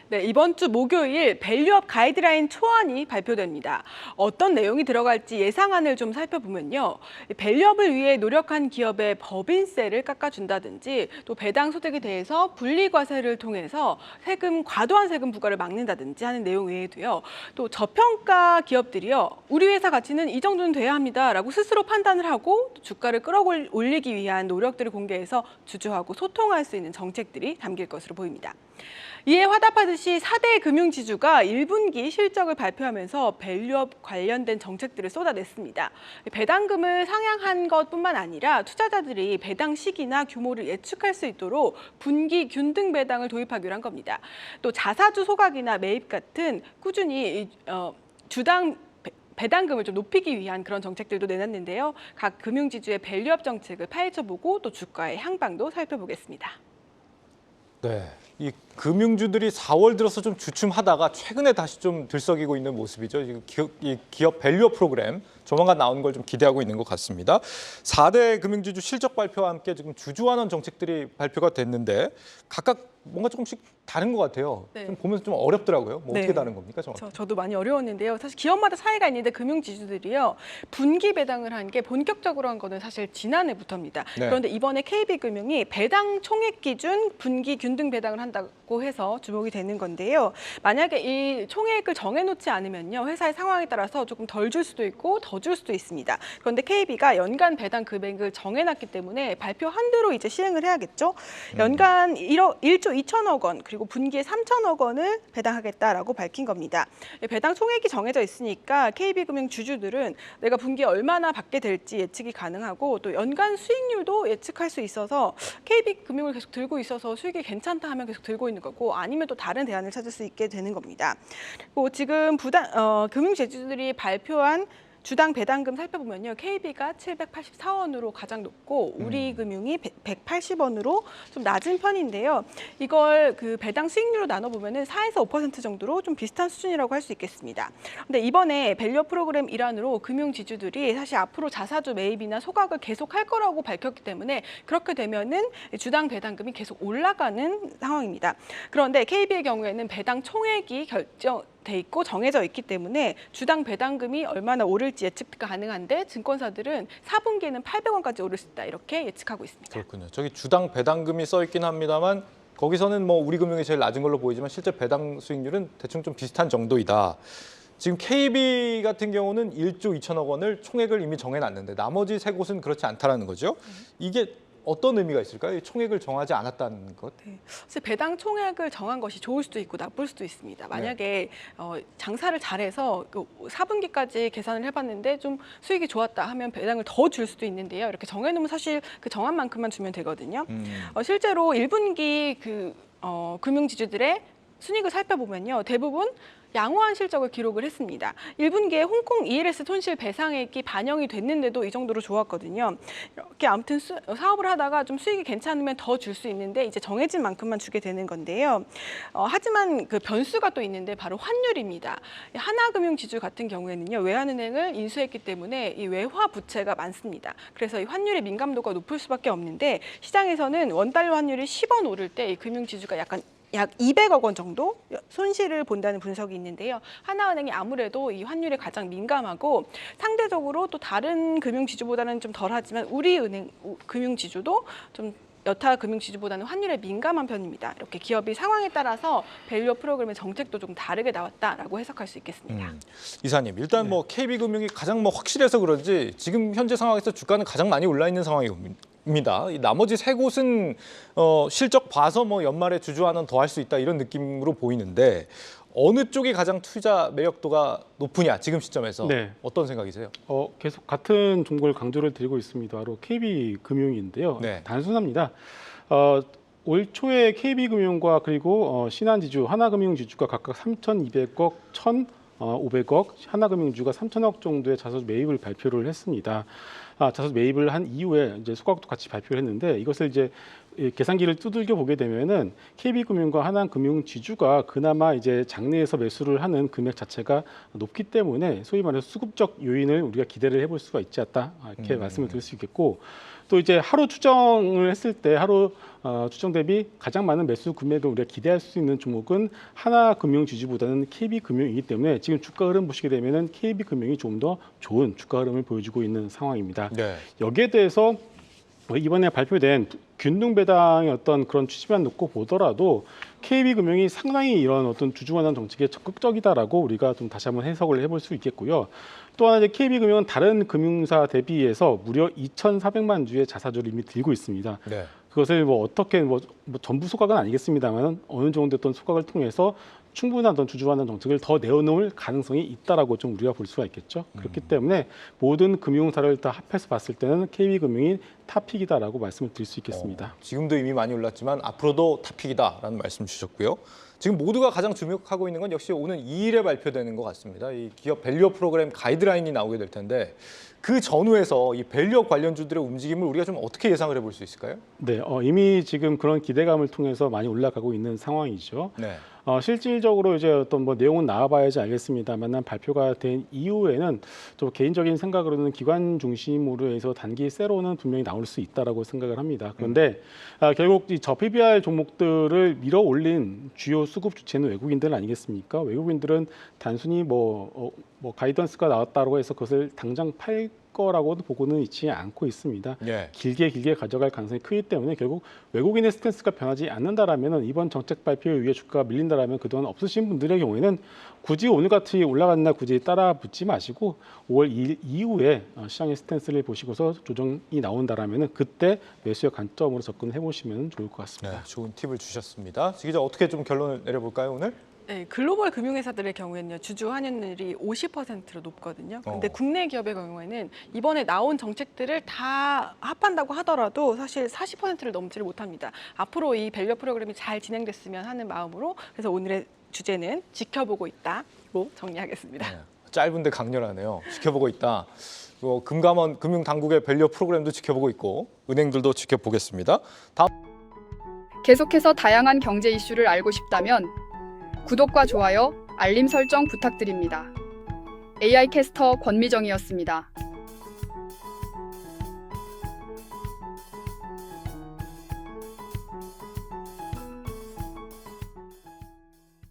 네, 이번 주 목요일 밸류업 가이드라인 초안이 발표됩니다. 어떤 내용이 들어갈지 예상안을 좀 살펴보면요. 밸류업을 위해 노력한 기업의 법인세를 깎아준다든지 또 배당 소득에 대해서 분리과세를 통해서 과도한 세금 부과를 막는다든지 하는 내용 외에도요. 또 저평가 기업들이요. 우리 회사 가치는 이 정도는 돼야 합니다라고 스스로 판단을 하고 또 주가를 끌어올리기 위한 노력들을 공개해서 주주하고 소통할 수 있는 정책들이 담길 것으로 보입니다. 이에 화답하듯이 4대 금융지주가 1분기 실적을 발표하면서 밸류업 관련된 정책들을 쏟아냈습니다. 배당금을 상향한 것뿐만 아니라 투자자들이 배당 시기나 규모를 예측할 수 있도록 분기 균등 배당을 도입하기로 한 겁니다. 또 자사주 소각이나 매입 같은 꾸준히 주당 배당금을 좀 높이기 위한 그런 정책들도 내놨는데요. 각 금융지주의 밸류업 정책을 파헤쳐보고 또 주가의 향방도 살펴보겠습니다. 네, 이 금융주들이 4월 들어서 좀 주춤하다가 최근에 다시 좀 들썩이고 있는 모습이죠. 지금 기업 밸류업 프로그램 조만간 나오는 걸 좀 기대하고 있는 것 같습니다. 4대 금융주주 실적 발표와 함께 지금 주주환원 정책들이 발표가 됐는데 각각 뭔가 조금씩 다른 것 같아요. 네. 좀 보면서 좀 어렵더라고요. 뭐 어떻게 네. 다른 겁니까? 저도 많이 어려웠는데요. 사실 기업마다 차이가 있는데 금융지주들이요. 분기 배당을 한 게 본격적으로 한 거는 사실 지난해부터입니다. 네. 그런데 이번에 KB금융이 배당 총액 기준 분기 균등 배당을 한다고 해서 주목이 되는 건데요. 만약에 이 총액을 정해놓지 않으면요. 회사의 상황에 따라서 조금 덜 줄 수도 있고 더 줄 수도 있습니다. 그런데 KB가 연간 배당 금액을 정해놨기 때문에 발표한 대로 이제 시행을 해야겠죠. 연간 1조 2천억 원 그리고 분기에 3천억 원을 배당하겠다라고 밝힌 겁니다. 배당 총액이 정해져 있으니까 KB금융 주주들은 내가 분기에 얼마나 받게 될지 예측이 가능하고 또 연간 수익률도 예측할 수 있어서 KB금융을 계속 들고 있어서 수익이 괜찮다 하면 계속 들고 있는 거고 아니면 또 다른 대안을 찾을 수 있게 되는 겁니다. 그리고 지금 금융제주들이 발표한 주당 배당금 살펴보면요. KB가 784원으로 가장 높고 우리금융이 180원으로 좀 낮은 편인데요. 이걸 그 배당 수익률로 나눠보면은 4에서 5% 정도로 좀 비슷한 수준이라고 할 수 있겠습니다. 근데 이번에 밸류업 프로그램 일환으로 금융지주들이 사실 앞으로 자사주 매입이나 소각을 계속 할 거라고 밝혔기 때문에 그렇게 되면은 주당 배당금이 계속 올라가는 상황입니다. 그런데 KB의 경우에는 배당 총액이 돼 있고 정해져 있기 때문에 주당 배당금이 얼마나 오를지 예측가 가능한데 증권사들은 4분기에는 800원까지 오를 수 있다 이렇게 예측하고 있습니다. 그렇군요. 저기 주당 배당금이 써 있긴 합니다만 거기서는 뭐 우리금융이 제일 낮은 걸로 보이지만 실제 배당 수익률은 대충 좀 비슷한 정도이다. 지금 KB 같은 경우는 1조 2천억 원을 총액을 이미 정해놨는데 나머지 세 곳은 그렇지 않다라는 거죠. 이게 어떤 의미가 있을까요? 총액을 정하지 않았다는 것. 네. 사실 배당 총액을 정한 것이 좋을 수도 있고 나쁠 수도 있습니다. 만약에 장사를 잘해서 4분기까지 계산을 해봤는데 좀 수익이 좋았다 하면 배당을 더 줄 수도 있는데요. 이렇게 정해놓으면 사실 그 정한 만큼만 주면 되거든요. 실제로 1분기 금융지주들의 순이익을 살펴보면요. 대부분 양호한 실적을 기록을 했습니다. 1분기에 홍콩 ELS 손실 배상액이 반영이 됐는데도 이 정도로 좋았거든요. 이렇게 아무튼 사업을 하다가 좀 수익이 괜찮으면 더 줄 수 있는데 이제 정해진 만큼만 주게 되는 건데요. 하지만 그 변수가 또 있는데 바로 환율입니다. 하나금융지주 같은 경우에는요. 외환은행을 인수했기 때문에 이 외화 부채가 많습니다. 그래서 이 환율의 민감도가 높을 수밖에 없는데 시장에서는 원달러 환율이 10원 오를 때 이 금융지주가 약 200억 원 정도 손실을 본다는 분석이 있는데요. 하나은행이 아무래도 이 환율에 가장 민감하고 상대적으로 또 다른 금융지주보다는 좀 덜하지만 우리은행 금융지주도 좀 여타 금융지주보다는 환율에 민감한 편입니다. 이렇게 기업이 상황에 따라서 밸류업 프로그램의 정책도 좀 다르게 나왔다라고 해석할 수 있겠습니다. 이사님, 일단 뭐 KB금융이 가장 뭐 확실해서 그런지 지금 현재 상황에서 주가는 가장 많이 올라 있는 상황입니다. 이 나머지 세 곳은 실적 봐서 뭐 연말에 주주환원 더 할 수 있다 이런 느낌으로 보이는데 어느 쪽이 가장 투자 매력도가 높으냐 지금 시점에서 어떤 생각이세요? 계속 같은 종목을 강조를 드리고 있습니다. 바로 KB금융인데요. 단순합니다. 올 초에 KB금융과 그리고 신한지주, 하나금융지주가 각각 3,200억, 1,500억, 하나금융주가 3,000억 정도의 자사주 매입을 발표를 했습니다. 자사주 매입을 한 이후에 이제 소각도 같이 발표를 했는데 이것을 이제 이 계산기를 두들겨 보게 되면은 KB금융과 하나금융지주가 그나마 이제 장내에서 매수를 하는 금액 자체가 높기 때문에 소위 말해서 수급적 요인을 우리가 기대를 해볼 수가 있지 않다 이렇게 말씀을 드릴 수 있겠고, 또 이제 하루 추정을 했을 때 하루 추정 대비 가장 많은 매수 금액을 우리가 기대할 수 있는 종목은 하나금융지주보다는 KB금융이기 때문에 지금 주가 흐름 보시게 되면은 KB금융이 좀 더 좋은 주가 흐름을 보여주고 있는 상황입니다. 네. 여기에 대해서 이번에 발표된 균등배당의 어떤 그런 취지만 놓고 보더라도 KB금융이 상당히 이런 어떤 주주환원 정책에 적극적이다라고 우리가 좀 다시 한번 해석을 해볼 수 있겠고요. 또 하나 이제 KB금융은 다른 금융사 대비해서 무려 2,400만 주의 자사주를 이미 들고 있습니다. 네. 그것을 뭐 어떻게 뭐 전부 소각은 아니겠습니다만 어느 정도 어떤 소각을 통해서 충분한 어떤 주주환원 정책을 더 내어놓을 가능성이 있다라고 좀 우리가 볼 수가 있겠죠. 그렇기 때문에 모든 금융사를 다 합해서 봤을 때는 KB금융이 탑픽이다라고 말씀을 드릴 수 있겠습니다. 지금도 이미 많이 올랐지만 앞으로도 탑픽이다라는 말씀 주셨고요. 지금 모두가 가장 주목하고 있는 건 역시 오는 2일에 발표되는 것 같습니다. 이 기업 밸류업 프로그램 가이드라인이 나오게 될 텐데 그 전후에서 이 밸류업 관련주들의 움직임을 우리가 좀 어떻게 예상을 해볼 수 있을까요? 네, 이미 지금 그런 기대감을 통해서 많이 올라가고 있는 상황이죠. 네. 실질적으로 이제 어떤 뭐 내용은 나와봐야지 알겠습니다만 발표가 된 이후에는 좀 개인적인 생각으로는 기관 중심으로 해서 단기 세로는 분명히 나올 수 있다라고 생각을 합니다. 그런데 결국 이 PBR 종목들을 밀어올린 주요 수급 주체는 외국인들 아니겠습니까? 외국인들은 단순히 뭐 가이던스가 나왔다고 해서 그것을 당장 팔 거라고도 보고는 있지 않고 있습니다. 예. 길게 가져갈 가능성이 크기 때문에 결국 외국인의 스탠스가 변하지 않는다라면 이번 정책 발표에 의해 주가가 밀린다라면 그동안 없으신 분들의 경우에는 굳이 오늘같이 올라가는 날 굳이 따라 붙지 마시고 5월 2일 이후에 시장의 스탠스를 보시고서 조정이 나온다라면 그때 매수의 관점으로 접근해 보시면 좋을 것 같습니다. 네, 좋은 팁을 주셨습니다. 지 기자 어떻게 좀 결론을 내려볼까요 오늘? 네, 글로벌 금융회사들의 경우에는요, 주주 환율이 50%로 높거든요. 근데 국내 기업의 경우에는 이번에 나온 정책들을 다 합한다고 하더라도 사실 40%를 넘지를 못합니다. 앞으로 이 밸류 프로그램이 잘 진행됐으면 하는 마음으로 그래서 오늘의 주제는 지켜보고 있다로 정리하겠습니다. 네, 짧은데 강렬하네요. 지켜보고 있다. 금감원 금융당국의 밸류 프로그램도 지켜보고 있고 은행들도 지켜보겠습니다. 다음. 계속해서 다양한 경제 이슈를 알고 싶다면 구독과 좋아요, 알림 설정 부탁드립니다. AI 캐스터 권미정이었습니다.